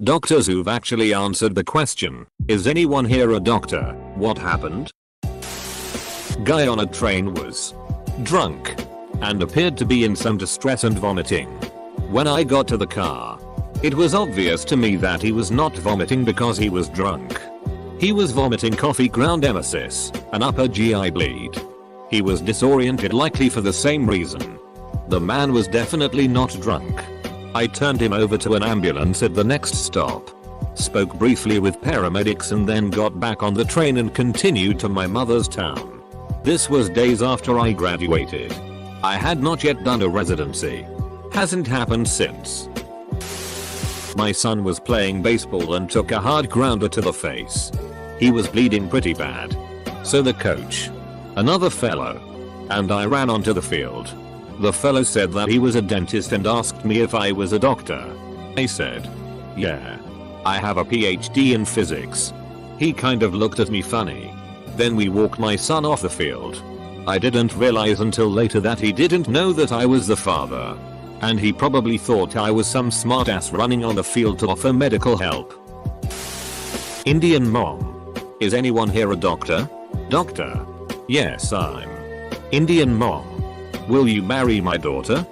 Doctors who've actually answered the question, is anyone here a doctor? What happened? Guy on a train was drunk and appeared to be in some distress and vomiting. When I got to the car, it was obvious to me that he was not vomiting because he was drunk. He was vomiting coffee ground emesis, an upper GI bleed. He was disoriented, likely for the same reason. The man was definitely not drunk. I turned him over to an ambulance at the next stop, spoke briefly with paramedics and then got back on the train and continued to my mother's town. This was days after I graduated. I had not yet done a residency. Hasn't happened since. My son was playing baseball and took a hard grounder to the face. He was bleeding pretty bad. So the coach, another fellow, and I ran onto the field. The fellow said that he was a dentist and asked me if I was a doctor. I said, yeah. I have a PhD in physics. He kind of looked at me funny. Then we walked my son off the field. I didn't realize until later that he didn't know that I was the father. And he probably thought I was some smartass running on the field to offer medical help. Indian mom. Is anyone here a doctor? Doctor. Yes, I'm. Indian mom. Will you marry my daughter?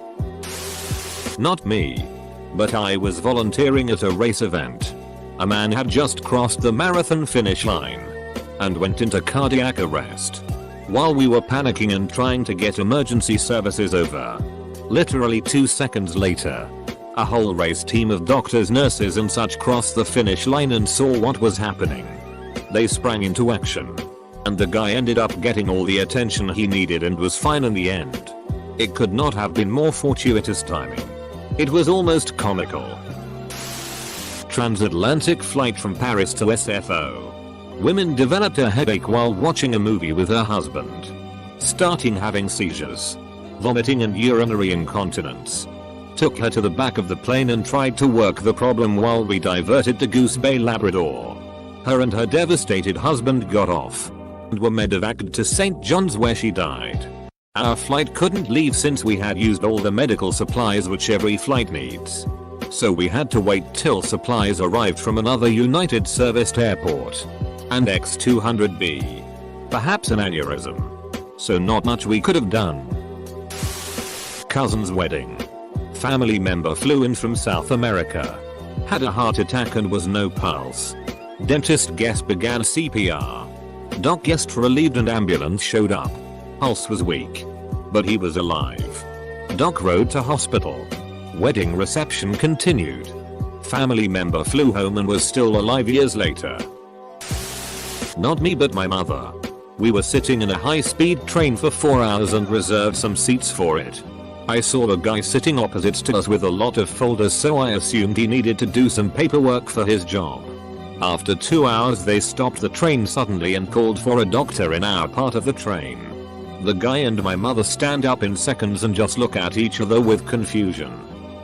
Not me. But I was volunteering at a race event. A man had just crossed the marathon finish line and went into cardiac arrest. While we were panicking and trying to get emergency services over, literally 2 seconds later, a whole race team of doctors, nurses and such crossed the finish line and saw what was happening. They sprang into action. And the guy ended up getting all the attention he needed and was fine in the end. It could not have been more fortuitous timing. It was almost comical. Transatlantic flight from Paris to SFO. Women developed a headache while watching a movie with her husband. Starting having seizures, vomiting and urinary incontinence. Took her to the back of the plane and tried to work the problem while we diverted to Goose Bay, Labrador. Her and her devastated husband got off and were medevaced to St. John's where she died. Our flight couldn't leave since we had used all the medical supplies which every flight needs. So we had to wait till supplies arrived from another United serviced airport. And X200B. Perhaps an aneurysm. So not much we could have done. Cousin's wedding. Family member flew in from South America. Had a heart attack and was no pulse. Dentist guest began CPR. Doc guest relieved and ambulance showed up. Pulse was weak, but he was alive. Doc rode to hospital. Wedding reception continued. Family member flew home and was still alive years later. Not me but my mother. We were sitting in a high-speed train for 4 hours and reserved some seats for it. I saw a guy sitting opposite to us with a lot of folders, so I assumed he needed to do some paperwork for his job. After 2 hours they stopped the train suddenly and called for a doctor in our part of the train. The guy and my mother stand up in seconds and just look at each other with confusion.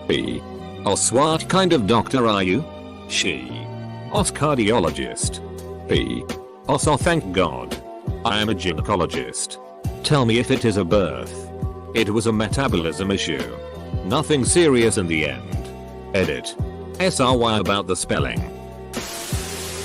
He. Os, what kind of doctor are you? She. Os, cardiologist. He. Os, oh thank God. I am a gynecologist. Tell me if it is a birth. It was a metabolism issue. Nothing serious in the end. Edit. SRY about the spelling.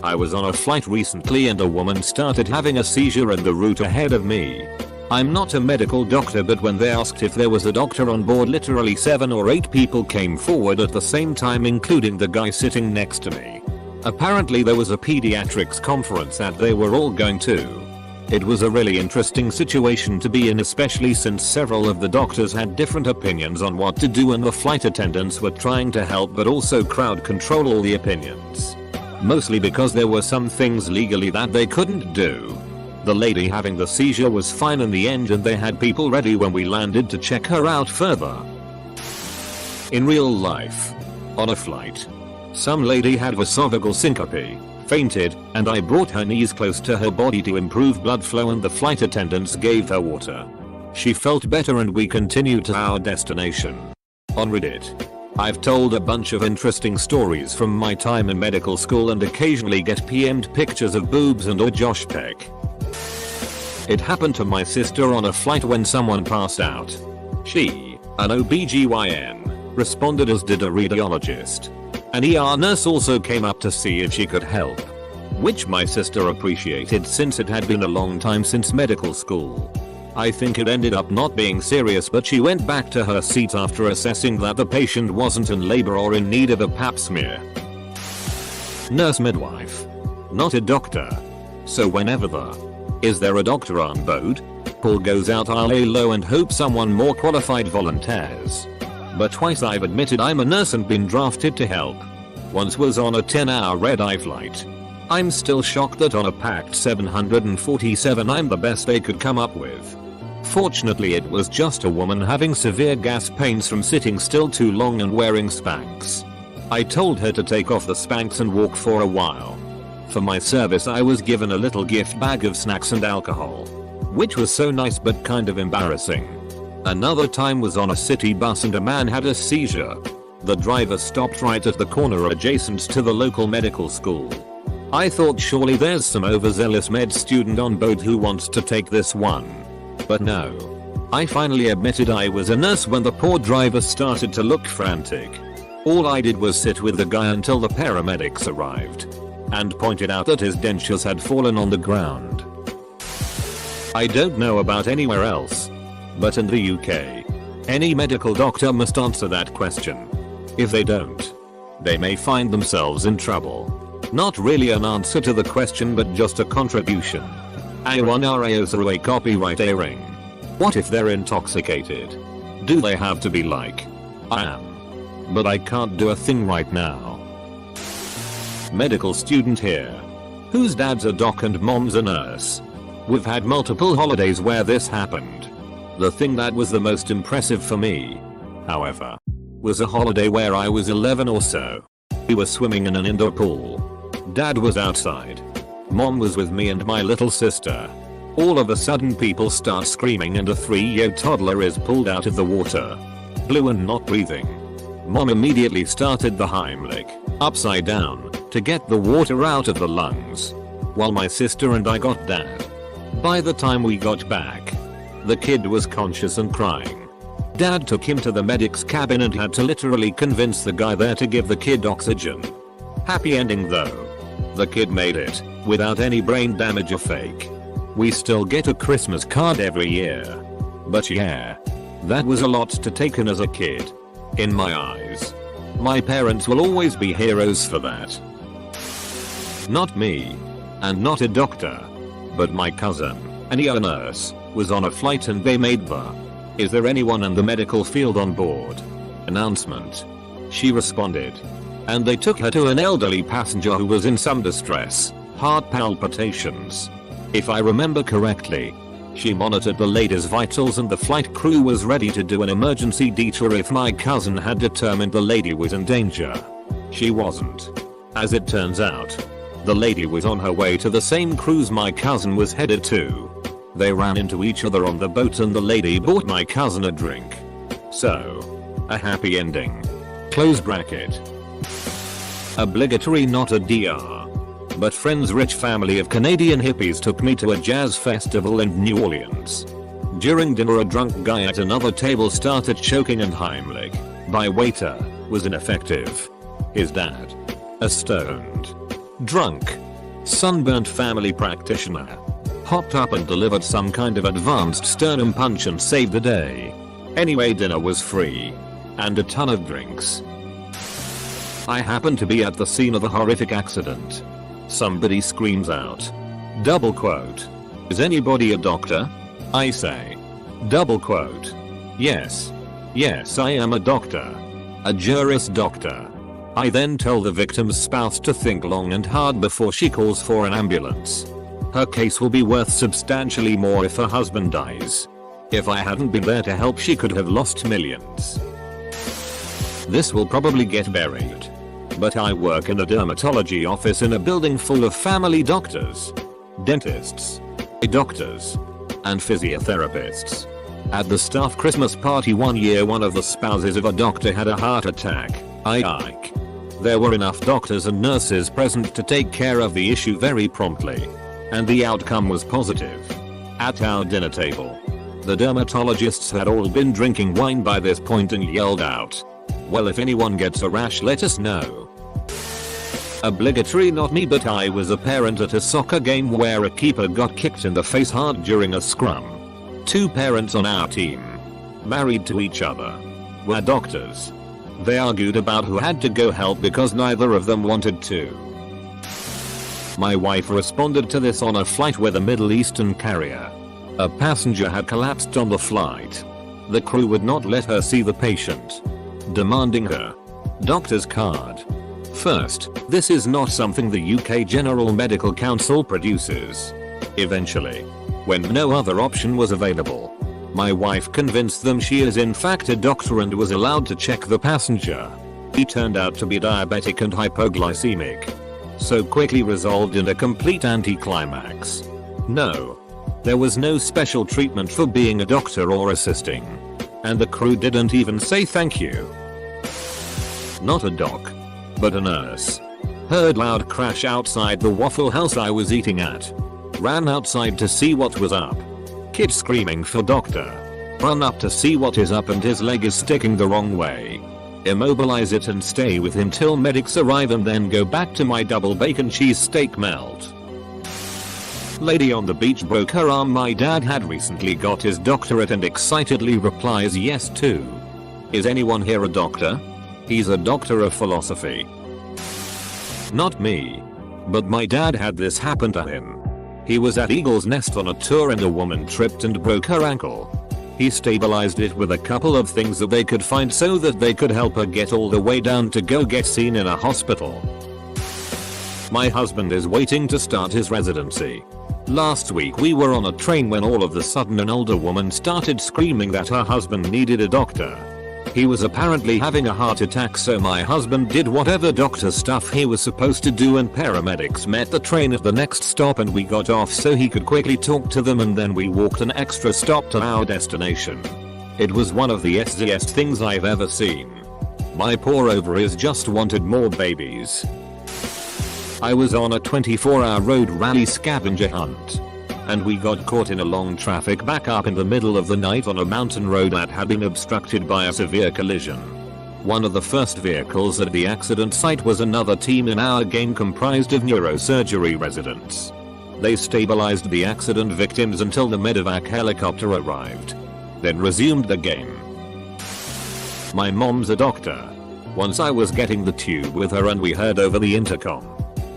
I was on a flight recently and a woman started having a seizure in the route ahead of me. I'm not a medical doctor, but when they asked if there was a doctor on board, literally 7 or 8 people came forward at the same time, including the guy sitting next to me. Apparently there was a pediatrics conference that they were all going to. It was a really interesting situation to be in, especially since several of the doctors had different opinions on what to do and the flight attendants were trying to help but also crowd control all the opinions. Mostly because there were some things legally that they couldn't do. The lady having the seizure was fine in the end and they had people ready when we landed to check her out further. In real life. On a flight. Some lady had esophageal syncope, fainted, and I brought her knees close to her body to improve blood flow and the flight attendants gave her water. She felt better and we continued to our destination. On Reddit. I've told a bunch of interesting stories from my time in medical school and occasionally get PM'd pictures of boobs and or Josh Peck. It happened to my sister on a flight when someone passed out. She, an OBGYN, responded as did a radiologist. An ER nurse also came up to see if she could help, which my sister appreciated since it had been a long time since medical school. I think it ended up not being serious, but she went back to her seat after assessing that the patient wasn't in labor or in need of a pap smear. Nurse midwife. Not a doctor. So whenever is there a doctor on boat? Pull goes out, I'll lay low and hope someone more qualified volunteers. But twice I've admitted I'm a nurse and been drafted to help. Once was on a 10-hour red-eye flight. I'm still shocked that on a packed 747 I'm the best they could come up with. Fortunately it was just a woman having severe gas pains from sitting still too long and wearing Spanx. I told her to take off the Spanx and walk for a while. For my service I was given a little gift bag of snacks and alcohol, which was so nice but kind of embarrassing. Another time was on a city bus and a man had a seizure. The driver stopped right at the corner adjacent to the local medical school. I thought surely there's some overzealous med student on board who wants to take this one. But no. I finally admitted I was a nurse when the poor driver started to look frantic. All I did was sit with the guy until the paramedics arrived and pointed out that his dentures had fallen on the ground. I don't know about anywhere else, but in the UK, any medical doctor must answer that question. If they don't, they may find themselves in trouble. Not really an answer to the question but just a contribution. A1RAO copyright airing. What if they're intoxicated? Do they have to be like I am? But I can't do a thing right now. Medical student here, whose dad's a doc and mom's a nurse. We've had multiple holidays where this happened. The thing that was the most impressive for me, however, was a holiday where I was 11 or so. We were swimming in an indoor pool. Dad was outside. Mom was with me and my little sister. All of a sudden people start screaming and a 3-year toddler is pulled out of the water. Blue and not breathing. Mom immediately started the Heimlich, upside down, to get the water out of the lungs, while my sister and I got Dad. By the time we got back, the kid was conscious and crying. Dad took him to the medic's cabin and had to literally convince the guy there to give the kid oxygen. Happy ending though. The kid made it, without any brain damage or fake. We still get a Christmas card every year. But yeah, that was a lot to take in as a kid. In my eyes. My parents will always be heroes for that. Not me. And not a doctor. But my cousin, an ER nurse, was on a flight and they made the "Is there anyone in the medical field on board?" announcement. She responded. And they took her to an elderly passenger who was in some distress, heart palpitations. If I remember correctly, she monitored the lady's vitals and the flight crew was ready to do an emergency detour if my cousin had determined the lady was in danger. She wasn't. As it turns out, the lady was on her way to the same cruise my cousin was headed to. They ran into each other on the boat and the lady bought my cousin a drink. So, a happy ending. Close bracket. Obligatory not a DR. But friend's rich family of Canadian hippies took me to a jazz festival in New Orleans. During dinner a drunk guy at another table started choking and Heimlich, by waiter, was ineffective. His dad, a stoned, drunk, sunburnt family practitioner, hopped up and delivered some kind of advanced sternum punch and saved the day. Anyway, dinner was free. And a ton of drinks. I happened to be at the scene of a horrific accident. Somebody screams out. Double quote. Is anybody a doctor? I say. Double quote. Yes. Yes, I am a doctor. A Juris Doctor. I then tell the victim's spouse to think long and hard before she calls for an ambulance. Her case will be worth substantially more if her husband dies. If I hadn't been there to help, she could have lost millions. This will probably get buried. But I work in a dermatology office in a building full of family doctors, dentists, doctors, and physiotherapists. At the staff Christmas party one year, one of the spouses of a doctor had a heart attack. There were enough doctors and nurses present to take care of the issue very promptly. And the outcome was positive. At our dinner table, the dermatologists had all been drinking wine by this point and yelled out, "Well, if anyone gets a rash, let us know." Obligatory not me, but I was a parent at a soccer game where a keeper got kicked in the face hard during a scrum. 2 parents on our team, married to each other, were doctors. They argued about who had to go help because neither of them wanted to. My wife responded to this on a flight with a Middle Eastern carrier. A passenger had collapsed on the flight. The crew would not let her see the patient, demanding her doctor's card. First, this is not something the UK General Medical Council produces. Eventually, when no other option was available, my wife convinced them she is in fact a doctor and was allowed to check the passenger. He turned out to be diabetic and hypoglycemic. So quickly resolved in a complete anticlimax. No. There was no special treatment for being a doctor or assisting. And the crew didn't even say thank you. Not a doc, but a nurse. Heard loud crash outside the Waffle House I was eating at. Ran outside to see what was up. Kid screaming for doctor. Run up to see what is up and his leg is sticking the wrong way. Immobilize it and stay with him till medics arrive and then go back to my double bacon cheese steak melt. Lady on the beach broke her arm. My dad had recently got his doctorate and excitedly replies yes too. Is anyone here a doctor? He's a doctor of philosophy. Not me. But my dad had this happen to him. He was at Eagle's Nest on a tour and a woman tripped and broke her ankle. He stabilized it with a couple of things that they could find so that they could help her get all the way down to go get seen in a hospital. My husband is waiting to start his residency. Last week we were on a train when all of a sudden an older woman started screaming that her husband needed a doctor. He was apparently having a heart attack, so my husband did whatever doctor stuff he was supposed to do and paramedics met the train at the next stop and we got off so he could quickly talk to them and then we walked an extra stop to our destination. It was one of the easiest things I've ever seen. My poor ovaries just wanted more babies. I was on a 24-hour road rally scavenger hunt. And we got caught in a long traffic backup in the middle of the night on a mountain road that had been obstructed by a severe collision. One of the first vehicles at the accident site was another team in our game comprised of neurosurgery residents. They stabilized the accident victims until the medevac helicopter arrived. Then resumed the game. My mom's a doctor. Once I was getting the tube with her and we heard over the intercom,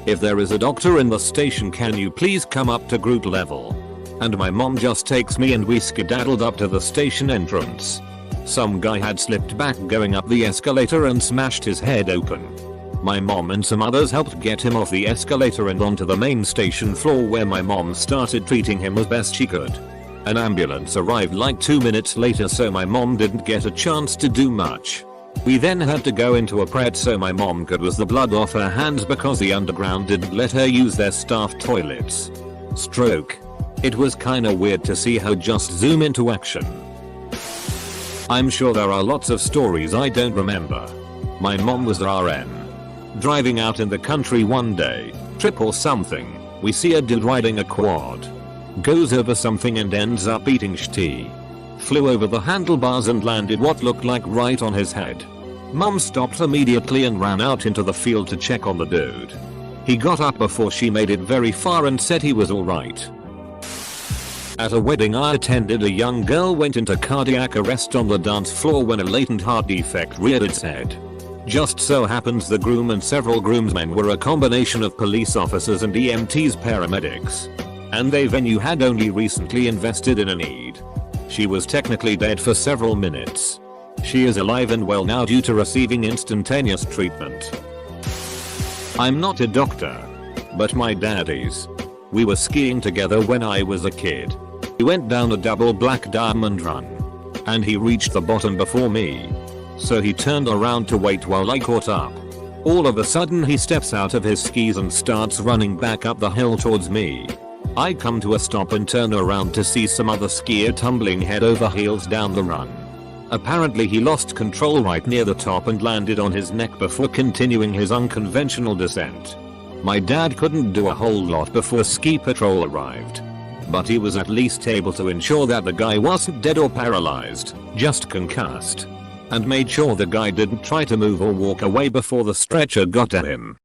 if there is a doctor in the station, can you please come up to group level? And my mom just takes me and we skedaddled up to the station entrance. Some guy had slipped back going up the escalator and smashed his head open. My mom and some others helped get him off the escalator and onto the main station floor where my mom started treating him as best she could. An ambulance arrived like 2 minutes later, so my mom didn't get a chance to do much. We then had to go into a pret so my mom could wash the blood off her hands because the underground didn't let her use their staff toilets. Stroke. It was kinda weird to see her just zoom into action. I'm sure there are lots of stories I don't remember. My mom was RN. Driving out in the country one day, trip or something, we see a dude riding a quad. Goes over something and ends up eating shitty. Flew over the handlebars and landed what looked like right on his head. Mom stopped immediately and ran out into the field to check on the dude. He got up before she made it very far and said he was alright. At a wedding I attended, a young girl went into cardiac arrest on the dance floor when a latent heart defect reared its head. Just so happens the groom and several groomsmen were a combination of police officers and EMTs paramedics. And the venue had only recently invested in a need. She was technically dead for several minutes. She is alive and well now due to receiving instantaneous treatment. I'm not a doctor, but my dad is. We were skiing together when I was a kid. He went down a double black diamond run. And he reached the bottom before me. So he turned around to wait while I caught up. All of a sudden he steps out of his skis and starts running back up the hill towards me. I come to a stop and turn around to see some other skier tumbling head over heels down the run. Apparently he lost control right near the top and landed on his neck before continuing his unconventional descent. My dad couldn't do a whole lot before ski patrol arrived. But he was at least able to ensure that the guy wasn't dead or paralyzed, just concussed. And made sure the guy didn't try to move or walk away before the stretcher got to him.